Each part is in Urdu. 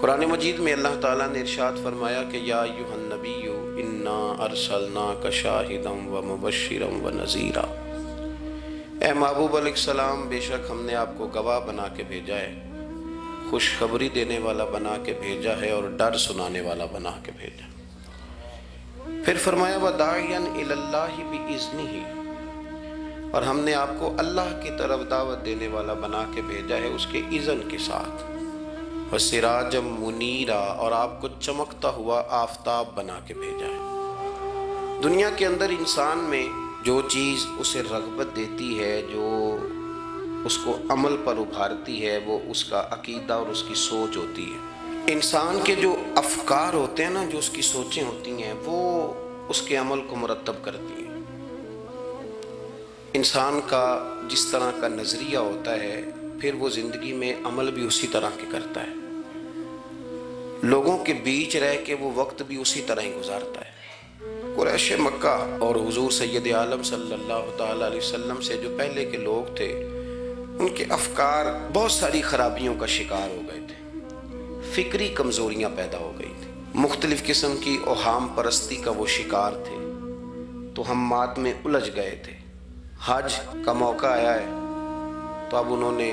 قرآن مجید میں اللہ تعالیٰ نے ارشاد فرمایا کہ یا ایھا النبی انا ارسلناک شاہدا ومبشرا ونذیرا، اے محبوب علیہ السلام بے شک ہم نے آپ کو گواہ بنا کے بھیجا ہے، خوشخبری دینے والا بنا کے بھیجا ہے اور ڈر سنانے والا بنا کے بھیجا۔ پھر فرمایا وَدَاعِيًا إِلَى اللَّهِ بِإِذْنِهِ، اور ہم نے آپ کو اللہ کی طرف دعوت دینے والا بنا کے بھیجا ہے اس کے اذن کے ساتھ، وَسِرَاجًا مُنِيرًا، اور آپ کو چمکتا ہوا آفتاب بنا کے بھیجا ہے۔ دنیا کے اندر انسان میں جو چیز اسے رغبت دیتی ہے، جو اس کو عمل پر ابھارتی ہے، وہ اس کا عقیدہ اور اس کی سوچ ہوتی ہے۔ انسان کے جو افکار ہوتے ہیں نا، جو اس کی سوچیں ہوتی ہیں، وہ اس کے عمل کو مرتب کرتی ہیں۔ انسان کا جس طرح کا نظریہ ہوتا ہے، پھر وہ زندگی میں عمل بھی اسی طرح کے کرتا ہے، لوگوں کے بیچ رہ کے وہ وقت بھی اسی طرح ہی گزارتا ہے۔ قریش مکہ اور حضور سید عالم صلی اللہ تعالیٰ علیہ وسلم سے جو پہلے کے لوگ تھے، ان کے افکار بہت ساری خرابیوں کا شکار ہو گئے تھے، فکری کمزوریاں پیدا ہو گئی تھی، مختلف قسم کی اوہام پرستی کا وہ شکار تھے، توہمات میں الجھ گئے تھے۔ حج کا موقع آیا ہے تو اب انہوں نے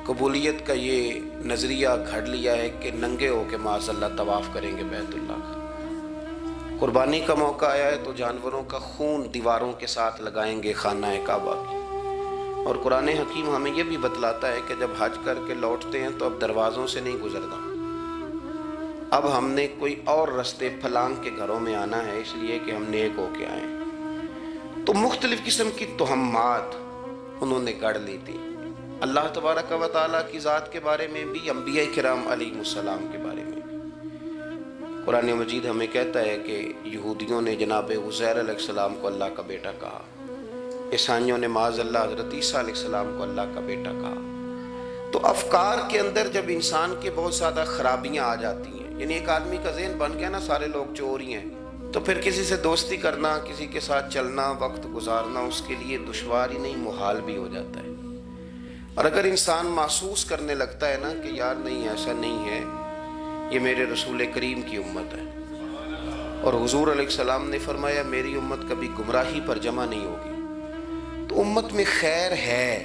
قبولیت کا یہ نظریہ گھڑ لیا ہے کہ ننگے ہو کے معاذ اللہ طواف کریں گے بیت اللہ کا۔ قربانی کا موقع آیا ہے تو جانوروں کا خون دیواروں کے ساتھ لگائیں گے خانہ کعبہ کی۔ اور قرآن حکیم ہمیں یہ بھی بتلاتا ہے کہ جب حج کر کے لوٹتے ہیں تو اب دروازوں سے نہیں گزرنا، اب ہم نے کوئی اور رستے پھلانگ کے گھروں میں آنا ہے، اس لیے کہ ہم نیک ہو کے آئیں۔ تو مختلف قسم کی توہمات انہوں نے گڑھ لی تھی، اللہ تبارک و تعالیٰ کی ذات کے بارے میں بھی، انبیاء کرام علیہ السلام کے بارے میں بھی۔ قرآن مجید ہمیں کہتا ہے کہ یہودیوں نے جناب عزیر علیہ السلام کو اللہ کا بیٹا کہا، عیسائیوں نے معاذ اللہ حضرت عیسیٰ علیہ السلام کو اللہ کا بیٹا کہا۔ تو افکار کے اندر جب انسان کے بہت زیادہ خرابیاں آ جاتی ہیں، یعنی ایک آدمی کا ذہن بن گیا نا سارے لوگ چور ہی ہیں، تو پھر کسی سے دوستی کرنا، کسی کے ساتھ چلنا، وقت گزارنا اس کے لیے دشوار ہی نہیں محال بھی ہو جاتا ہے۔ اور اگر انسان محسوس کرنے لگتا ہے نا کہ یار نہیں ایسا نہیں ہے، یہ میرے رسول کریم کی امت ہے، اور حضور علیہ السلام نے فرمایا میری امت کبھی گمراہی پر جمع نہیں ہوگی، تو امت میں خیر ہے،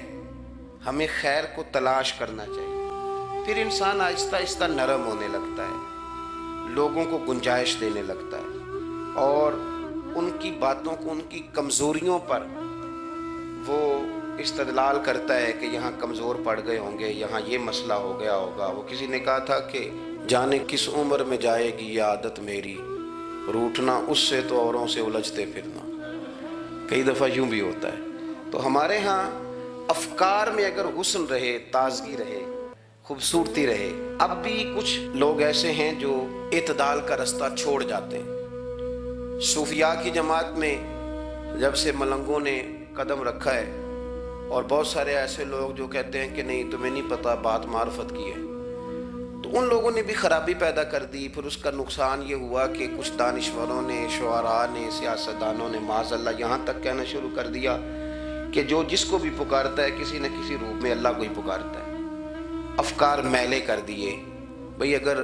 ہمیں خیر کو تلاش کرنا چاہیے۔ پھر انسان آہستہ آہستہ نرم ہونے لگتا ہے، لوگوں کو گنجائش دینے لگتا ہے، اور ان کی باتوں کو، ان کی کمزوریوں پر وہ استدلال کرتا ہے کہ یہاں کمزور پڑ گئے ہوں گے، یہاں یہ مسئلہ ہو گیا ہوگا۔ وہ کسی نے کہا تھا کہ جانے کس عمر میں جائے گی یہ عادت میری، روٹھنا اس سے تو اوروں سے الجھتے پھرنا۔ کئی دفعہ یوں بھی ہوتا ہے۔ تو ہمارے ہاں افکار میں اگر حسن رہے، تازگی رہے، خوبصورتی رہے، اب بھی کچھ لوگ ایسے ہیں جو اعتدال کا رستہ چھوڑ جاتے ہیں۔ صوفیاء کی جماعت میں جب سے ملنگوں نے قدم رکھا ہے، اور بہت سارے ایسے لوگ جو کہتے ہیں کہ نہیں تمہیں نہیں پتا بات معرفت کی ہے، تو ان لوگوں نے بھی خرابی پیدا کر دی۔ پھر اس کا نقصان یہ ہوا کہ کچھ دانشوروں نے، شعراء نے، سیاستدانوں نے معاذ اللہ یہاں تک کہنا شروع کر دیا کہ جو جس کو بھی پکارتا ہے کسی نہ کسی روپ میں اللہ کو ہی پکارتا ہے۔ افکار میلے کر دیے، بھئی اگر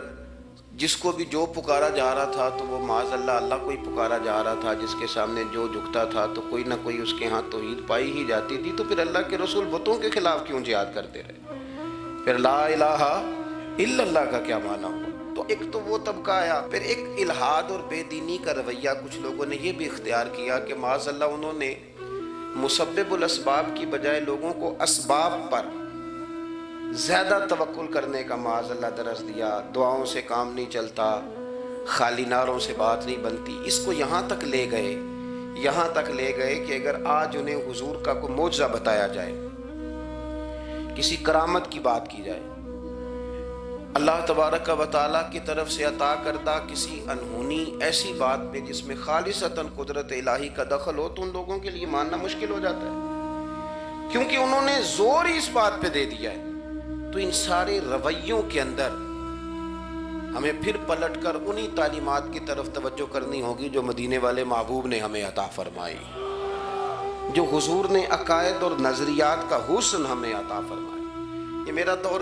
جس کو بھی جو پکارا جا رہا تھا تو وہ معاذ اللہ اللہ کو ہی پکارا جا رہا تھا، جس کے سامنے جو جھکتا تھا تو کوئی نہ کوئی اس کے ہاں توحید پائی ہی جاتی تھی، تو پھر اللہ کے رسول بتوں کے خلاف کیوں جہاد کرتے رہے؟ پھر لا الہ الا اللہ کا کیا معنی ہوا؟ تو ایک تو وہ طبقہ آیا، پھر ایک الحاد اور بے دینی کا رویہ کچھ لوگوں نے یہ بھی اختیار کیا کہ معاذ اللہ انہوں نے مسبب الاسباب کی بجائے لوگوں کو اسباب پر زیادہ توکل کرنے کا معاذ اللہ درس دیا۔ دعاؤں سے کام نہیں چلتا، خالی نعروں سے بات نہیں بنتی۔ اس کو یہاں تک لے گئے کہ اگر آج انہیں حضور کا کوئی معجزہ بتایا جائے، کسی کرامت کی بات کی جائے، اللہ تبارک و تعالیٰ کی طرف سے عطا کردہ کسی انہونی ایسی بات میں جس میں خالصتاً قدرت الہی کا دخل ہو، تو ان لوگوں کے لیے ماننا مشکل ہو جاتا ہے، کیونکہ انہوں نے زور ہی اس بات پہ دے دیا ہے۔ تو ان سارے رویوں کے اندر ہمیں پھر پلٹ کر انہی تعلیمات کی طرف توجہ کرنی ہوگی جو مدینے والے محبوب نے ہمیں عطا فرمائی، جو حضور نے عقائد اور نظریات کا حسن ہمیں عطا فرمایا۔ یہ میرا دور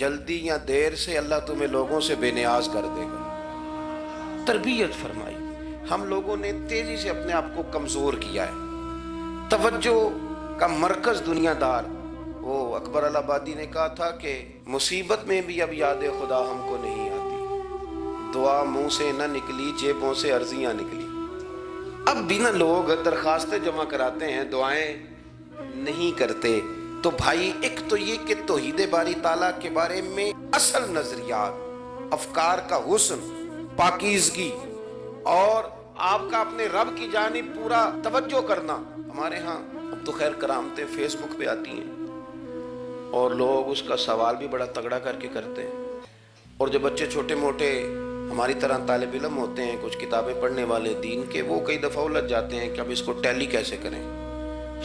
جلدی یا دیر سے اللہ تمہیں لوگوں سے بے نیاز کر دے گا۔ تربیت فرمائی۔ ہم لوگوں نے تیزی سے اپنے آپ کو کمزور کیا ہے، توجہ کا مرکز دنیا دار۔ وہ اکبر الآبادی نے کہا تھا کہ مصیبت میں بھی اب یاد خدا ہم کو نہیں آتی، دعا منہ سے نہ نکلی جیبوں سے عرضیاں نکلی۔ اب بھی نہ لوگ درخواستیں جمع کراتے ہیں، دعائیں نہیں کرتے۔ تو بھائی ایک تو یہ کہ توحید باری تعالیٰ کے بارے میں اصل نظریات، افکار کا حسن، پاکیزگی اور آپ کا اپنے رب کی جانب پورا توجہ کرنا۔ ہمارے ہاں اب تو خیر کرامتیں فیس بک پہ آتی ہیں اور لوگ اس کا سوال بھی بڑا تگڑا کر کے کرتے ہیں، اور جو بچے چھوٹے موٹے ہماری طرح طالب علم ہوتے ہیں، کچھ کتابیں پڑھنے والے دین کے، وہ کئی دفعہ الجھ جاتے ہیں کہ اب اس کو ٹیلی کیسے کریں،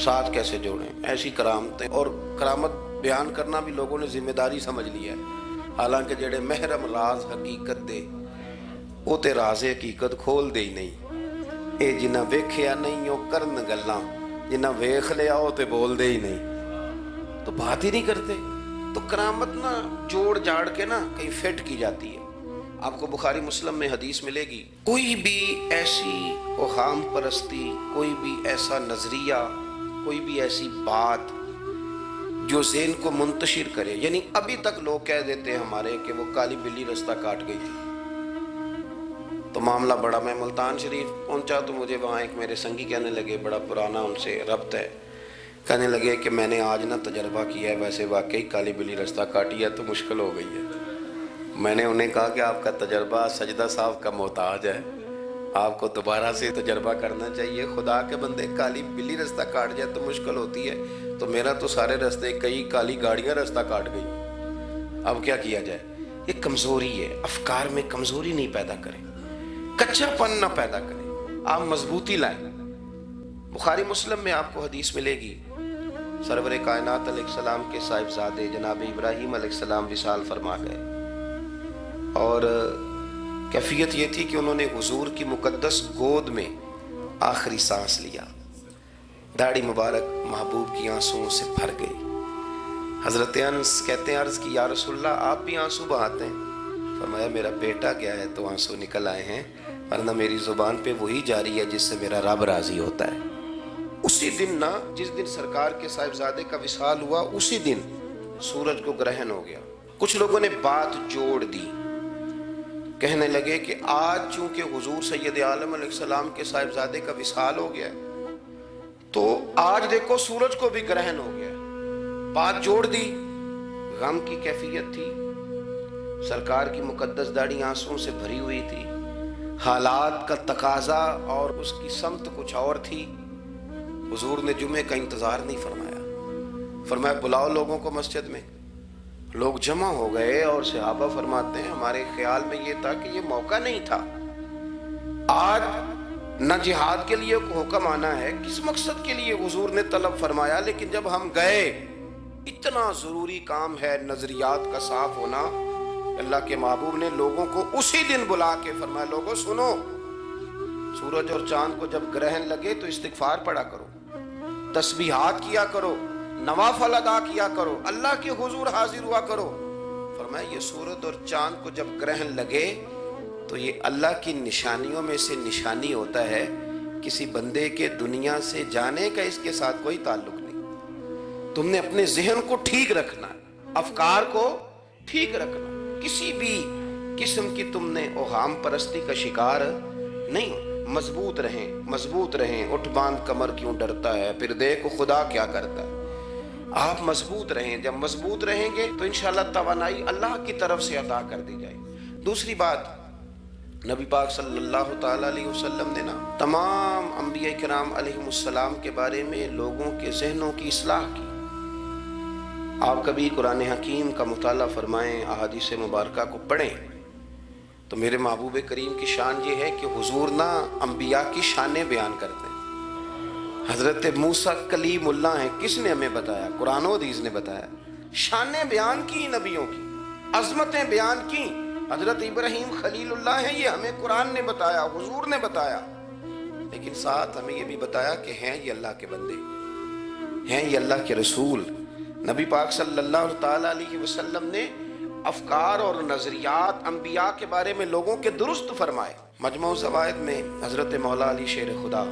ساتھ کیسے جوڑیں۔ ایسی کرامتیں اور کرامت بیان کرنا بھی لوگوں نے ذمہ داری سمجھ لیا ہے، حالانکہ جڑے محرم راز حقیقت دے وہ تے راز حقیقت کھول دے ہی نہیں۔ اے جنہ ویکھیا نہیں او کرن گلاں، جنہ ویکھ لیا او تے بول دے ہی نہیں، تو بات ہی نہیں کرتے۔ تو کرامت نا جوڑ جاڑ کے نا کہیں فٹ کی جاتی ہے۔ آپ کو بخاری مسلم میں حدیث ملے گی، کوئی بھی ایسی اوہام پرستی، کوئی بھی ایسا نظریہ، کوئی بھی ایسی بات جو ذہن کو منتشر کرے، یعنی ابھی تک لوگ کہہ دیتے ہیں ہمارے کہ وہ کالی بلی رستہ کاٹ گئی تھی، تو معاملہ بڑا، میں ملتان شریف پہنچا تو مجھے وہاں ایک میرے سنگی کہنے لگے، بڑا پرانا ان سے ربط ہے، کہنے لگے کہ میں نے آج نہ تجربہ کیا ہے، ویسے واقعی کالی بلی رستہ کاٹی ہے تو مشکل ہو گئی ہے۔ میں نے انہیں کہا کہ آپ کا تجربہ سجدہ صاحب کا محتاج ہے، آپ کو دوبارہ سے تجربہ کرنا چاہیے۔ خدا کے بندے، کالی بلی رستہ کاٹ جائے تو مشکل ہوتی ہے، تو میرا تو سارے رستے، کئی کالی گاڑیاں رستہ کاٹ گئی، اب کیا کیا جائے؟ یہ کمزوری ہے، افکار میں کمزوری نہیں پیدا کریں، کچا پن نہ پیدا کریں، آپ مضبوطی لائیں۔ بخاری مسلم میں آپ کو حدیث ملے گی، سرور کائنات علیہ السلام کے صاحبزادے جناب ابراہیم علیہ السلام وصال فرما گئے، اور کیفیت یہ تھی کہ انہوں نے حضور کی مقدس گود میں آخری سانس لیا، داڑھی مبارک محبوب کی آنسوؤں سے بھر گئی۔ حضرت انس کہتے ہیں عرض کی یا رسول اللہ آپ بھی آنسو بہاتے ہیں؟ فرمایا میرا بیٹا گیا ہے تو آنسو نکل آئے ہیں، ورنہ میری زبان پہ وہی جاری ہے جس سے میرا رب راضی ہوتا ہے۔ اسی دن نا، جس دن سرکار کے صاحبزادے کا وصال ہوا، اسی دن سورج کو گرہن ہو گیا۔ کچھ لوگوں نے بات جوڑ دی، کہنے لگے کہ آج چونکہ حضور سید عالم علیہ السلام کے صاحبزادے کا وصال ہو گیا تو آج دیکھو سورج کو بھی گرہن ہو گیا۔ بات جوڑ دی، غم کی کیفیت تھی، سرکار کی مقدس داڑھی آنسوؤں سے بھری ہوئی تھی، حالات کا تقاضا اور اس کی سمت کچھ اور تھی۔ حضور نے جمعے کا انتظار نہیں فرمایا، فرمایا بلاؤ لوگوں کو مسجد میں۔ لوگ جمع ہو گئے اور صحابہ فرماتے ہیں ہمارے خیال میں یہ تھا کہ یہ موقع نہیں تھا، آج نہ جہاد کے لیے حکم آنا ہے، کس مقصد کے لیے حضور نے طلب فرمایا، لیکن جب ہم گئے اتنا ضروری کام ہے نظریات کا صاف ہونا۔ اللہ کے محبوب نے لوگوں کو اسی دن بلا کے فرمایا لوگوں سنو، سورج اور چاند کو جب گرہن لگے تو استغفار پڑھا کرو، تسبیحات کیا کرو، نوافل ادا کیا کرو، اللہ کے حضور حاضر ہوا کرو۔ فرمایا یہ سورج اور چاند کو جب گرہن لگے تو یہ اللہ کی نشانیوں میں سے نشانی ہوتا ہے، کسی بندے کے دنیا سے جانے کا اس کے ساتھ کوئی تعلق نہیں۔ تم نے اپنے ذہن کو ٹھیک رکھنا، افکار کو ٹھیک رکھنا، کسی بھی قسم کی تم نے اوہام پرستی کا شکار نہیں۔ مضبوط رہیں، مضبوط رہیں، اٹھ باندھ کمر کیوں ڈرتا ہے، پھر دیکھ خدا کیا کرتا ہے۔ آپ مضبوط رہیں، جب مضبوط رہیں گے تو انشاءاللہ توانائی اللہ کی طرف سے عطا کر دی جائے۔ دوسری بات، نبی پاک صلی اللہ تعالیٰ علیہ وسلم نے نا تمام انبیاء کرام علیہم السلام کے بارے میں لوگوں کے ذہنوں کی اصلاح کی۔ آپ کبھی قرآن حکیم کا مطالعہ فرمائیں، احادیث مبارکہ کو پڑھیں تو میرے محبوب کریم کی شان یہ ہے کہ حضور نا انبیاء کی شانیں بیان کرتے ہیں۔ حضرت موسیٰ کلیم اللہ ہیں، کس نے ہمیں بتایا؟ قرآن و حدیث نے بتایا۔ شانیں بیان کی نبیوں کی، عظمتیں بیان کی۔ حضرت ابراہیم خلیل اللہ ہیں، یہ ہمیں قرآن نے بتایا، حضور نے بتایا، لیکن ساتھ ہمیں یہ بھی بتایا کہ ہیں یہ اللہ کے بندے، ہیں یہ اللہ کے رسول۔ نبی پاک صلی اللہ تعالیٰ علیہ وسلم نے افکار اور نظریات انبیاء کے بارے میں لوگوں کے درست فرمائے۔ مجموع الزوائد میں حضرت مولا علی شیر خدا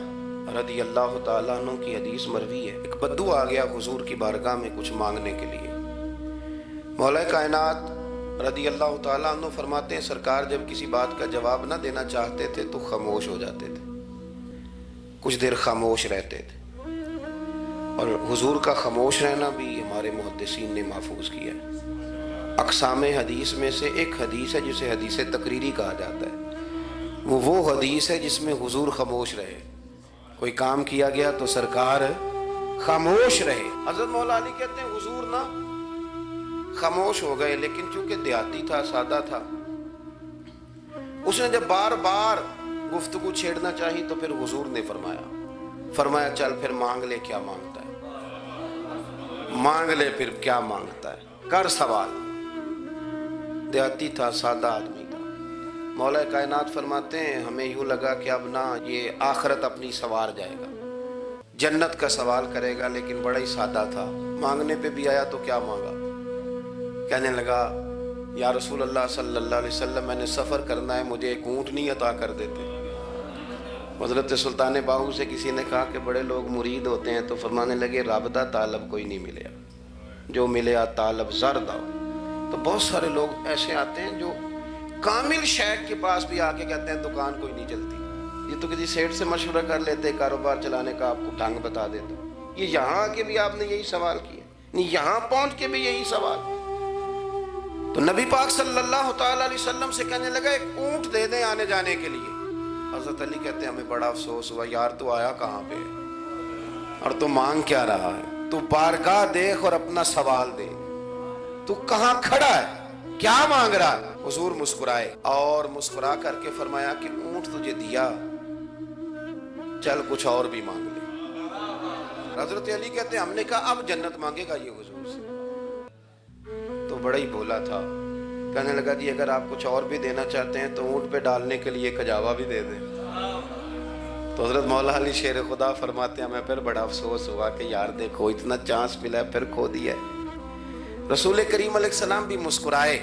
رضی اللہ تعالیٰ عنہ کی حدیث مروی ہے، ایک بدو آ گیا حضور کی بارگاہ میں کچھ مانگنے کے لیے۔ مولا کائنات رضی اللہ تعالیٰ عنہ فرماتے ہیں سرکار جب کسی بات کا جواب نہ دینا چاہتے تھے تو خاموش ہو جاتے تھے، کچھ دیر خاموش رہتے تھے، اور حضور کا خاموش رہنا بھی ہمارے محدثین نے محفوظ کیا ہے۔ اقسام حدیث میں سے ایک حدیث ہے جسے حدیث تقریری کہا جاتا ہے، وہ حدیث ہے جس میں حضور خاموش رہے، کوئی کام کیا گیا تو سرکار خاموش رہے۔ حضرت مولا علی کہتے ہیں حضور نہ خاموش ہو گئے، لیکن چونکہ دیہاتی تھا، سادہ تھا، اس نے جب بار بار گفتگو چھیڑنا چاہی تو پھر حضور نے فرمایا چل پھر مانگ لے کیا مانگتا ہے، مانگ لے پھر کیا مانگتا ہے، کر سوال۔ دیہاتی تھا، سادہ آدمی تھا۔ مولا کائنات فرماتے ہیں ہمیں یوں لگا کہ اب نہ یہ آخرت اپنی سوار جائے گا، جنت کا سوال کرے گا، لیکن بڑا ہی سادہ تھا۔ مانگنے پہ بھی آیا تو کیا مانگا، کہنے لگا یا رسول اللہ صلی اللہ علیہ وسلم میں نے سفر کرنا ہے، مجھے ایک اونٹنی عطا کر دیتے۔ حضرت سلطان باہو سے کسی نے کہا کہ بڑے لوگ مرید ہوتے ہیں، تو فرمانے لگے رابطہ طالب کوئی نہیں ملیا، جو ملیا طالب زرد آؤ۔ تو بہت سارے لوگ ایسے آتے ہیں جو کامل شیخ کے پاس بھی آ کے کہتے ہیں دکان کوئی نہیں چلتی، یہ تو کسی سیٹ سے مشورہ کر لیتے، کاروبار چلانے کا آپ کو ڈھنگ بتا دیتے۔ یہ یہاں آ کے بھی آپ نے یہی سوال کیا، نہیں یہاں پہنچ کے بھی یہی سوال۔ تو نبی پاک صلی اللہ تعالیٰ علیہ وسلم سے کہنے لگا ایک اونٹ دے دیں آنے جانے کے لیے۔ حضرت علی کہتے ہیں ہمیں بڑا افسوس ہوا، یار تو آیا کہاں پہ اور تو مانگ کیا رہا ہے، تو بارگاہ دیکھ اور اپنا سوال دے، تو کہاں کھڑا ہے، کیا مانگ رہا ہے۔ حضور مسکرائے اور مسکرا کر کے فرمایا کہ اونٹ تجھے دیا، چل کچھ اور بھی مانگ لے۔ حضرت علی کہتے ہیں ہم نے کہا اب جنت مانگے گا یہ حضور سے، تو بڑا ہی بولا تھا، کہنے لگا جی اگر آپ کچھ اور بھی دینا چاہتے ہیں تو اونٹ پہ ڈالنے کے لیے کجاوا بھی دے دیں۔ تو حضرت مولا علی شیر خدا فرماتے ہیں ہمیں پھر بڑا افسوس ہوا کہ یار دیکھو اتنا چانس ملا ہے پھر کھو دیا ہے۔ رسول کریم علیہ السلام بھی مسکرائے،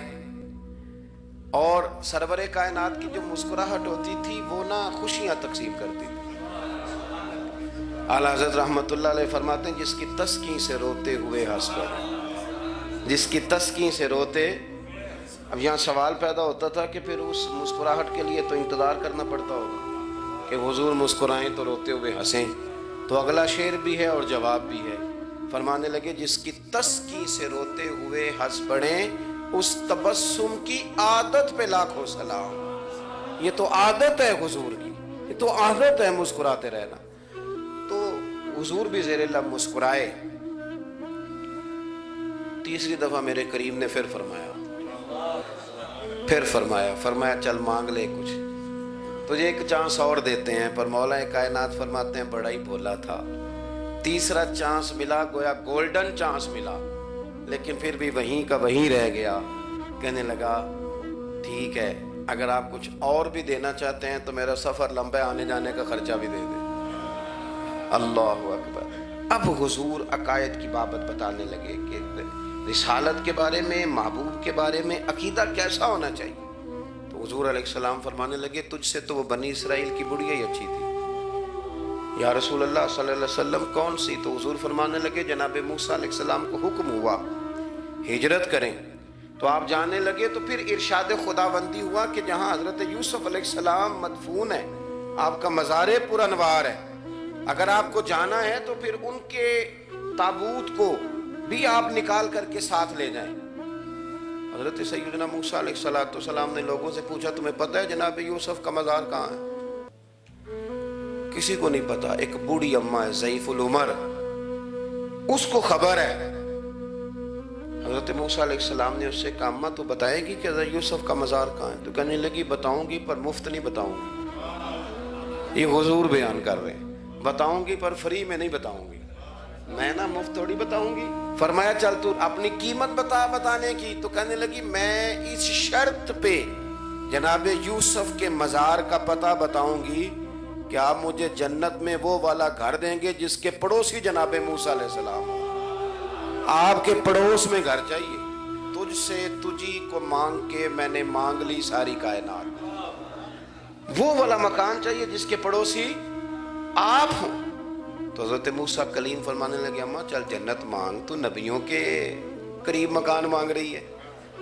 اور سرور کائنات کی جو مسکراہٹ ہوتی تھی وہ نہ خوشیاں تقسیم کرتی تھی۔ اعلیٰ حضرت رحمت اللہ علیہ فرماتے ہیں جس کی تسکین سے روتے ہوئے ہنس پڑے، جس کی تسکین سے روتے۔ اب یہاں سوال پیدا ہوتا تھا کہ پھر اس مسکراہٹ کے لیے تو انتظار کرنا پڑتا ہوگا کہ حضور مسکرائیں تو روتے ہوئے ہنسیں، تو اگلا شعر بھی ہے اور جواب بھی ہے۔ فرمانے لگے جس کی تسکین سے روتے ہوئے ہنس پڑیں، اس تبسم کی عادت پہ لاکھوں سلام۔ یہ تو عادت ہے حضور کی، یہ تو عادت ہے مسکراتے رہنا۔ تو حضور بھی زیر لب مسکرائے۔ تیسری دفعہ میرے کریم نے پھر فرمایا چل مانگ لے کچھ، تجھے ایک چانس اور دیتے ہیں۔ پر مولا کائنات فرماتے ہیں بڑا ہی بھولا تھا، تیسرا چانس ملا، گویا گولڈن چانس ملا، لیکن پھر بھی وہیں کا وہیں رہ گیا۔ کہنے لگا ٹھیک ہے اگر آپ کچھ اور بھی دینا چاہتے ہیں تو میرا سفر لمبا ہے، آنے جانے کا خرچہ بھی دے دیں۔ اللہ اکبر۔ اب حضور عقائد کی بابت بتانے لگے کہ رسالت کے بارے میں، محبوب کے بارے میں عقیدہ کیسا ہونا چاہیے۔ تو حضور علیہ السلام فرمانے لگے تجھ سے تو وہ بنی اسرائیل کی بڑھیا ہی اچھی تھی۔ یا رسول اللہ صلی اللہ علیہ وسلم کون سی؟ تو حضور فرمانے لگے جناب موسیٰ علیہ السلام کو حکم ہوا ہجرت کریں، تو آپ جانے لگے، تو پھر ارشاد خداوندی ہوا کہ جہاں حضرت یوسف علیہ السلام مدفون ہے، آپ کا مزار پر انوار ہے، اگر آپ کو جانا ہے تو پھر ان کے تابوت کو بھی آپ نکال کر کے ساتھ لے جائیں۔ حضرت سیدنا موسیٰ علیہ السلام نے لوگوں سے پوچھا تمہیں پتہ ہے جناب یوسف کا مزار کہاں ہے؟ کسی کو نہیں پتا، ایک بوڑھی اماں ہے ضعیف العمر، اس کو خبر ہے۔ حضرت موسیٰ علیہ السلام نے اس سے کہا اماں تو بتائے گی کہ حضرت یوسف کا مزار کہاں ہے؟ تو کہنے لگی بتاؤں گی پر مفت نہیں بتاؤں گی۔ یہ حضور بیان کر رہے ہیں، بتاؤں گی پر فری میں نہیں بتاؤں گی، میں نہ مفت تھوڑی بتاؤں گی۔ فرمایا چل تو اپنی قیمت بتا بتانے کی۔ تو کہنے لگی میں اس شرط پہ جناب یوسف کے مزار کا پتہ بتاؤں گی کہ آپ مجھے جنت میں وہ والا گھر دیں گے جس کے پڑوسی جناب موسیٰ علیہ السلام، آپ کے پڑوس میں گھر چاہیے۔ تو تجھ سے تجھی کو مانگ کے میں نے مانگ لی ساری کائنات. وہ والا مکان چاہیے جس کے پڑوسی آپ ہوں. تو حضرت موسیٰ کلیم فرمانے لگے اماں چل جنت مانگ, تو نبیوں کے قریب مکان مانگ رہی ہے,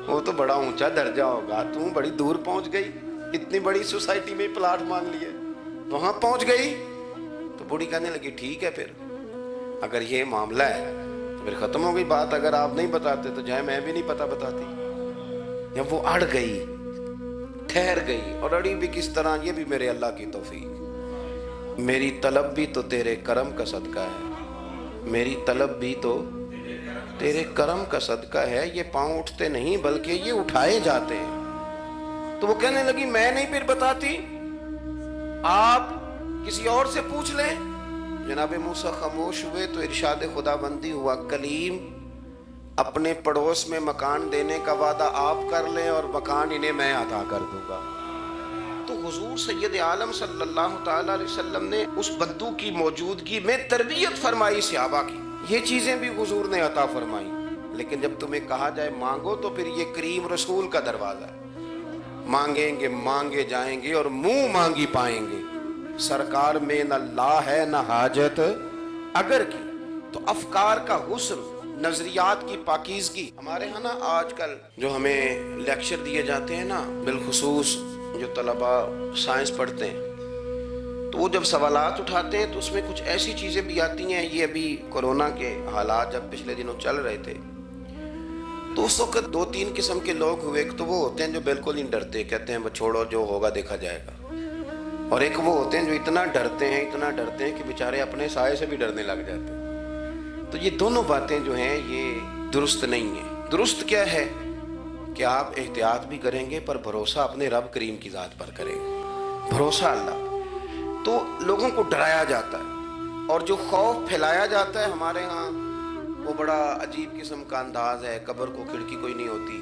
وہ تو بڑا اونچا درجہ ہوگا, تو بڑی دور پہنچ گئی, اتنی بڑی سوسائٹی میں پلاٹ مانگ لیے, وہاں پہنچ گئی. تو بوڑھی کہنے لگی ٹھیک ہے, پھر اگر یہ معاملہ ہے تو پھر ختم ہو گئی بات. اگر آپ نہیں بتاتے تو جائے میں بھی نہیں پتہ بتاتی. جب وہ اڑ گئی, ٹھہر گئی, اور اڑی بھی کس طرح, یہ بھی میرے اللہ کی توفیق. میری طلب بھی تو تیرے کرم کا صدقہ ہے, میری طلب بھی تو تیرے کرم کا صدقہ ہے. یہ پاؤں اٹھتے نہیں بلکہ یہ اٹھائے جاتے ہیں. تو وہ کہنے لگی میں نہیں پھر بتاتی, آپ کسی اور سے پوچھ لیں. جناب موسیٰ خاموش ہوئے تو ارشاد خدا بندی ہوا, کلیم اپنے پڑوس میں مکان دینے کا وعدہ آپ کر لیں اور مکان انہیں میں عطا کر دوں گا. تو حضور سید عالم صلی اللہ تعالی علیہ وسلم نے اس بدو کی موجودگی میں تربیت فرمائی صحابہ کی. یہ چیزیں بھی حضور نے عطا فرمائی. لیکن جب تمہیں کہا جائے مانگو تو پھر یہ کریم رسول کا دروازہ ہے. مانگیں گے مانگے جائیں گے اور منہ مانگی پائیں گے. سرکار میں نہ لا ہے نہ حاجت اگر کی. تو افکار کا حسن, نظریات کی پاکیزگی. ہمارے ہاں نا آج کل جو ہمیں لیکچر دیے جاتے ہیں نا, بالخصوص جو طلباء سائنس پڑھتے ہیں, تو وہ جب سوالات اٹھاتے ہیں تو اس میں کچھ ایسی چیزیں بھی آتی ہیں. یہ ابھی کورونا کے حالات جب پچھلے دنوں چل رہے تھے تو اس وقت 2-3 قسم کے لوگ ہوئے. ایک تو وہ ہوتے ہیں جو بالکل نہیں ڈرتے, کہتے ہیں چھوڑو جو ہوگا دیکھا جائے گا. اور ایک وہ ہوتے ہیں جو اتنا ڈرتے ہیں کہ بیچارے اپنے سائے سے بھی ڈرنے لگ جاتے ہیں. تو یہ دونوں باتیں جو ہیں یہ درست نہیں ہیں. درست کیا ہے کہ آپ احتیاط بھی کریں گے پر بھروسہ اپنے رب کریم کی ذات پر کریں گے, بھروسہ اللہ. تو لوگوں کو ڈرایا جاتا ہے اور جو خوف پھیلایا جاتا ہے ہمارے ہاں وہ بڑا عجیب قسم کا انداز ہے. قبر کو کھڑکی کوئی نہیں ہوتی,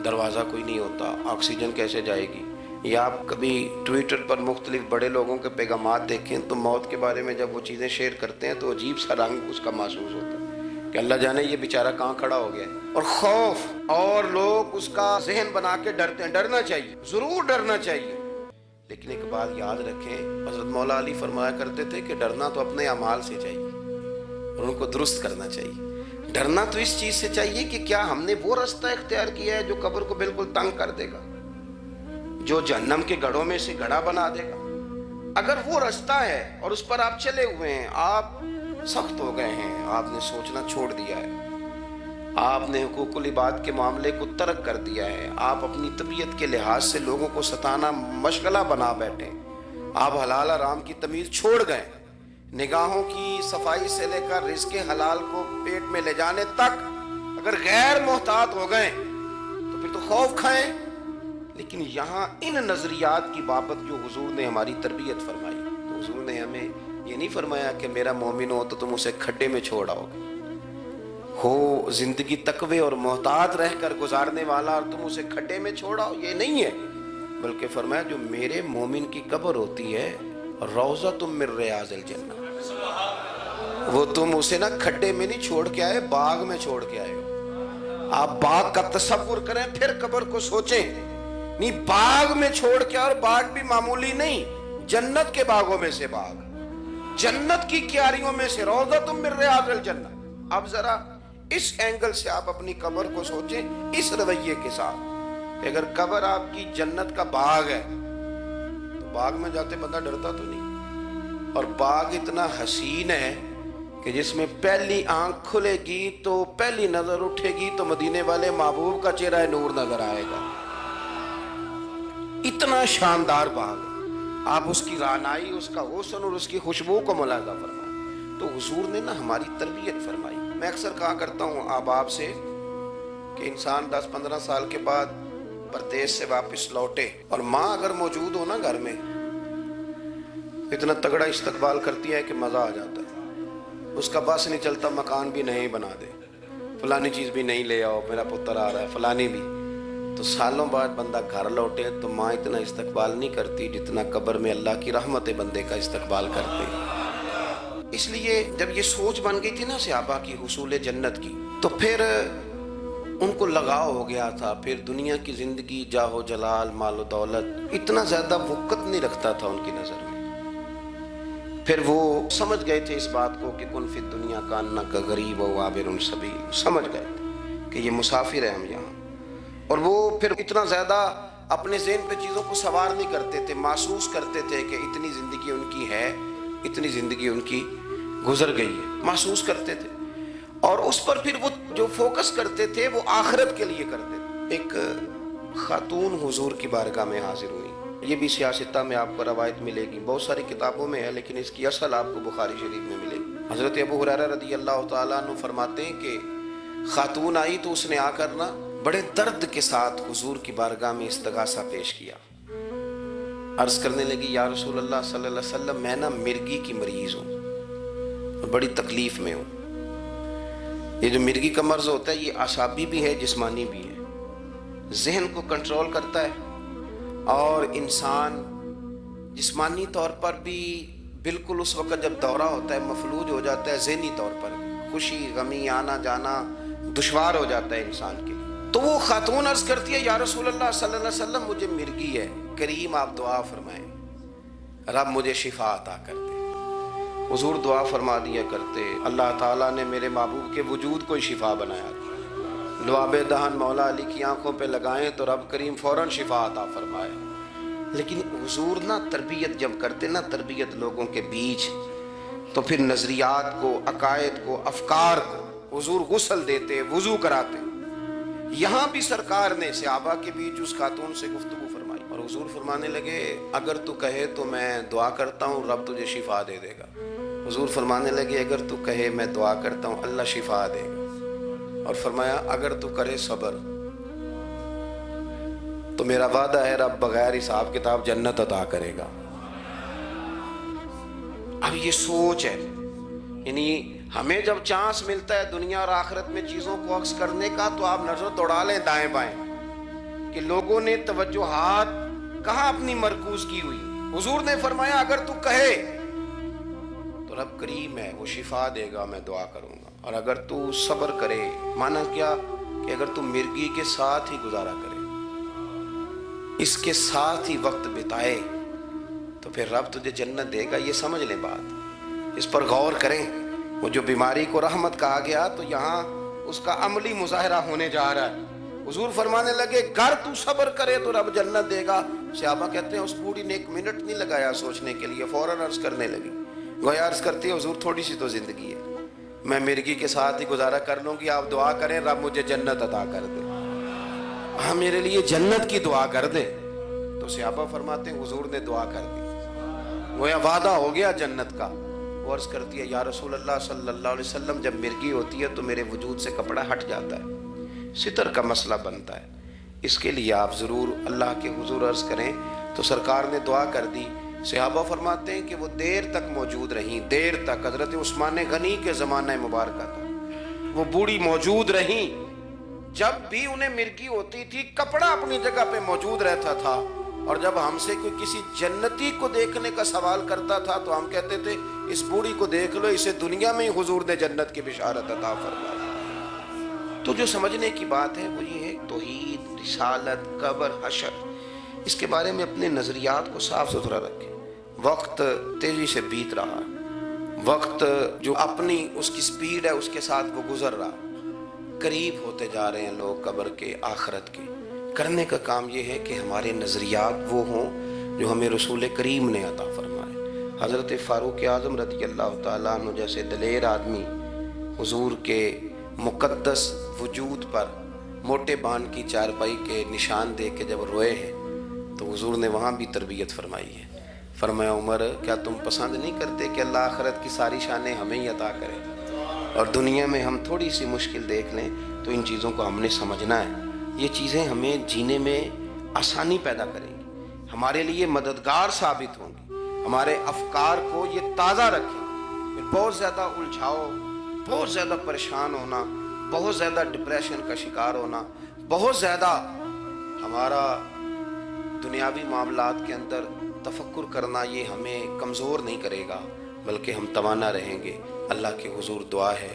دروازہ کوئی نہیں ہوتا, آکسیجن کیسے جائے گی. یا آپ کبھی ٹویٹر پر مختلف بڑے لوگوں کے پیغامات دیکھیں تو موت کے بارے میں جب وہ چیزیں شیئر کرتے ہیں تو عجیب سا رنگ اس کا محسوس ہوتا ہے کہ اللہ جانے یہ بیچارہ کہاں کھڑا ہو گیا ہے. اور خوف, اور لوگ اس کا ذہن بنا کے ڈرتے ہیں. ڈرنا چاہیے, ضرور ڈرنا چاہیے, لیکن ایک بات یاد رکھیں, حضرت مولا علی فرمایا کرتے تھے کہ ڈرنا تو اپنے اعمال سے چاہیے اور ان کو درست کرنا چاہیے. ڈرنا تو اس چیز سے چاہیے کہ کیا ہم نے وہ راستہ اختیار کیا ہے جو قبر کو بالکل تنگ کر دے گا, جو جہنم کے گڑھوں میں سے گڑھا بنا دے گا. اگر وہ راستہ ہے اور اس پر آپ چلے ہوئے ہیں, آپ سخت ہو گئے ہیں, آپ نے سوچنا چھوڑ دیا ہے, آپ نے حقوق العباد کے معاملے کو ترک کر دیا ہے, آپ اپنی طبیعت کے لحاظ سے لوگوں کو ستانا مشغلہ بنا بیٹھے, آپ حلال حرام کی تمیز چھوڑ گئے, نگاہوں کی صفائی سے لے کر رزق حلال کو پیٹ میں لے جانے تک اگر غیر محتاط ہو گئے تو پھر تو خوف کھائیں. لیکن یہاں ان نظریات کی بابت جو حضور نے ہماری تربیت فرمائی, تو حضور نے ہمیں یہ نہیں فرمایا کہ میرا مومن ہو تو تم اسے کھڈے میں چھوڑ آؤ گے, ہو زندگی تقوی اور محتاط رہ کر گزارنے والا اور تم اسے کھڈے میں چھوڑ آؤ, یہ نہیں ہے. بلکہ فرمایا جو میرے مومن کی قبر ہوتی ہے روضۃ من ریاض الجنہ, وہ تم اسے نا کھڈے میں نہیں چھوڑ کے آئے, باغ میں چھوڑ کے آئے ہو. آپ باغ کا تصور کریں پھر قبر کو سوچیں. نہیں, باغ میں چھوڑ کے, اور باغ بھی معمولی نہیں, جنت کے باغوں میں سے باغ, جنت کی کیاریوں میں سے روضۃ من ریاض الجنہ. اب ذرا اس اینگل سے آپ اپنی قبر کو سوچیں, اس رویے کے ساتھ کہ اگر قبر آپ کی جنت کا باغ ہے تو باغ میں جاتے بندہ ڈرتا تو نہیں. اور باغ اتنا حسین ہے کہ جس میں پہلی آنکھ کھلے گی تو پہلی نظر اٹھے گی تو مدینے والے محبوب کا چہرہ نور نظر آئے گا. اتنا شاندار باغ, آپ اس کی رعنائی, اس کا حسن اور اس کی خوشبو کو ملاحظہ فرمائیں. تو حضور نے نا ہماری تربیت فرمائی. میں اکثر کہا کرتا ہوں آپ سے کہ انسان 10-15 سال کے بعد پردیس سے واپس لوٹے اور ماں اگر موجود ہو نا گھر میں, اتنا تگڑا استقبال کرتی ہے کہ مزہ آ جاتا ہے. اس کا بس نہیں چلتا, مکان بھی نہیں بنا دے, فلانی چیز بھی نہیں لے آؤ, میرا پتر آ رہا ہے, فلانی بھی. تو سالوں بعد بندہ گھر لوٹے تو ماں اتنا استقبال نہیں کرتی جتنا قبر میں اللہ کی رحمت بندے کا استقبال کرتے. اس لیے جب یہ سوچ بن گئی تھی نا صحابہ کی حصول جنت کی, تو پھر ان کو لگاؤ ہو گیا تھا، پھر دنیا کی زندگی، جاہ و جلال، مال و دولت اتنا زیادہ وقت نہیں رکھتا تھا ان کی نظر میں۔ پھر وہ سمجھ گئے تھے اس بات کو کہ کن فی الدنیا کانک غریب و عابر سبیل، سمجھ گئے تھے کہ یہ مسافر ہیں ہم یہاں۔ اور وہ پھر اتنا زیادہ اپنے ذہن پہ چیزوں کو سوار نہیں کرتے تھے، محسوس کرتے تھے کہ اتنی زندگی ان کی ہے، اتنی زندگی ان کی گزر گئی ہے، محسوس کرتے تھے۔ اور اس پر پھر وہ جو فوکس کرتے تھے وہ آخرت کے لیے کرتے تھے۔ ایک خاتون حضور کی بارگاہ میں حاضر ہوئی، یہ بھی سیاستہ میں آپ کو روایت ملے گی، بہت ساری کتابوں میں ہے لیکن اس کی اصل آپ کو بخاری شریف میں ملے گی۔ حضرت ابو ہریرہ رضی اللہ تعالیٰ عنہ فرماتے ہیں کہ خاتون آئی تو اس نے آ کر نا بڑے درد کے ساتھ حضور کی بارگاہ میں استغاثہ پیش کیا، عرض کرنے لگی یا رسول اللہ صلی اللہ علیہ وسلم، میں نا مرگی کی مریض ہوں، بڑی تکلیف میں ہوں۔ یہ جو مرگی کا مرض ہوتا ہے یہ اعصابی بھی ہے، جسمانی بھی ہے، ذہن کو کنٹرول کرتا ہے، اور انسان جسمانی طور پر بھی بالکل اس وقت جب دورہ ہوتا ہے مفلوج ہو جاتا ہے، ذہنی طور پر بھی خوشی غمی آنا جانا دشوار ہو جاتا ہے انسان کے لیے۔ تو وہ خاتون عرض کرتی ہے یا رسول اللہ صلی اللہ علیہ وسلم، مجھے مرگی ہے، کریم آپ دعا فرمائیں، رب مجھے شفا عطا کر دے۔ حضور دعا فرما دیا کرتے، اللہ تعالیٰ نے میرے محبوب کے وجود کو شفا بنایا، لعاب دہن مولا علی کی آنکھوں پہ لگائیں تو رب کریم فوراً شفا عطا فرمائے۔ لیکن حضور نا تربیت جب کرتے نا، تربیت لوگوں کے بیچ، تو پھر نظریات کو، عقائد کو، افکار کو حضور غسل دیتے، وضو کراتے۔ یہاں بھی سرکار نے صحابہ کے بیچ اس خاتون سے گفتگو فرمائی اور حضور فرمانے لگے اگر تو کہے تو میں دعا کرتا ہوں رب تجھے شفا دے دے گا۔ حضور فرمانے لگے اگر تو کہے میں دعا کرتا ہوں اللہ شفا دے گا، اور فرمایا اگر تو کرے صبر تو میرا وعدہ ہے رب بغیر حساب کتاب جنت عطا کرے گا۔ اب یہ سوچ ہے، یعنی ہمیں جب چانس ملتا ہے دنیا اور آخرت میں چیزوں کو عکس کرنے کا تو آپ نظر دوڑا لیں دائیں بائیں کہ لوگوں نے توجہات کہاں اپنی مرکوز کی ہوئی۔ حضور نے فرمایا اگر تو کہے تو رب کریم ہے، وہ شفا دے گا، میں دعا کروں گا، اور اگر تو صبر کرے، مانا کیا کہ اگر تو مرگی کے ساتھ ہی گزارا کرے، اس کے ساتھ ہی وقت بتائے تو پھر رب تجھے جنت دے گا۔ یہ سمجھ لیں بات، اس پر غور کریں۔ وہ جو بیماری کو رحمت کہا گیا تو یہاں اس کا عملی مظاہرہ ہونے جا رہا ہے۔ حضور فرمانے لگے گر تو صبر کرے تو رب جنت دے گا۔ صحابہ کہتے ہیں اس بوڑھی نے ایک منٹ نہیں لگایا سوچنے کے لیے، فوراً عرض کرنے لگی، گویا عرض کرتی ہے حضور تھوڑی سی تو زندگی ہے، میں مرگی کے ساتھ ہی گزارا کر لوں گی، آپ دعا کریں رب مجھے جنت عطا کر دے، ہاں میرے لیے جنت کی دعا کر دے۔ تو صحابہ فرماتے ہیں حضور نے دعا کر دی، گویا وعدہ ہو گیا جنت کا۔ وہ عرض کرتی ہے یا رسول اللہ صلی اللہ علیہ وسلم جب مرگی ہوتی ہے تو میرے وجود سے کپڑا ہٹ جاتا ہے، ستر کا مسئلہ بنتا ہے، اس کے لیے آپ ضرور اللہ کے حضور عرض کریں۔ تو سرکار نے دعا کر دی۔ صحابہ فرماتے ہیں کہ وہ دیر تک موجود رہیں، دیر تک، حضرت عثمان غنی کے زمانہ مبارکہ تھا، وہ بوڑھی موجود رہیں، جب بھی انہیں مرگی ہوتی تھی کپڑا اپنی جگہ پہ موجود رہتا تھا، اور جب ہم سے کوئی کسی جنتی کو دیکھنے کا سوال کرتا تھا تو ہم کہتے تھے اس بوڑھی کو دیکھ لو، اسے دنیا میں ہی حضور نے جنت کی بشارت عطا فرمائی۔ تو جو سمجھنے کی بات ہے وہ یہ ہے توحید، رسالت، قبر، حشر، اس کے بارے میں اپنے نظریات کو صاف ستھرا رکھیں۔ وقت تیزی سے بیت رہا، وقت جو اپنی اس کی سپیڈ ہے اس کے ساتھ وہ گزر رہا، قریب ہوتے جا رہے ہیں لوگ قبر کے، آخرت کے۔ کرنے کا کام یہ ہے کہ ہمارے نظریات وہ ہوں جو ہمیں رسول کریم نے عطا فرمائے۔ حضرت فاروق اعظم رضی اللہ تعالیٰ عنہ جیسے دلیر آدمی حضور کے مقدس وجود پر موٹے بان کی چارپائی کے نشان دے کے جب روئے ہیں تو حضور نے وہاں بھی تربیت فرمائی ہے۔ فرمایا عمر کیا تم پسند نہیں کرتے کہ اللہ آخرت کی ساری شانیں ہمیں ہی عطا کرے، اور دنیا میں ہم تھوڑی سی مشکل دیکھ لیں تو ان چیزوں کو ہم نے سمجھنا ہے، یہ چیزیں ہمیں جینے میں آسانی پیدا کریں گی، ہمارے لیے مددگار ثابت ہوں گی، ہمارے افکار کو یہ تازہ رکھیں گی۔ پھر بہت زیادہ الجھاؤ، بہت زیادہ پریشان ہونا، بہت زیادہ ڈپریشن کا شکار ہونا، بہت زیادہ ہمارا دنیاوی معاملات کے اندر تفکر کرنا، یہ ہمیں کمزور نہیں کرے گا بلکہ ہم توانا رہیں گے۔ اللہ کے حضور دعا ہے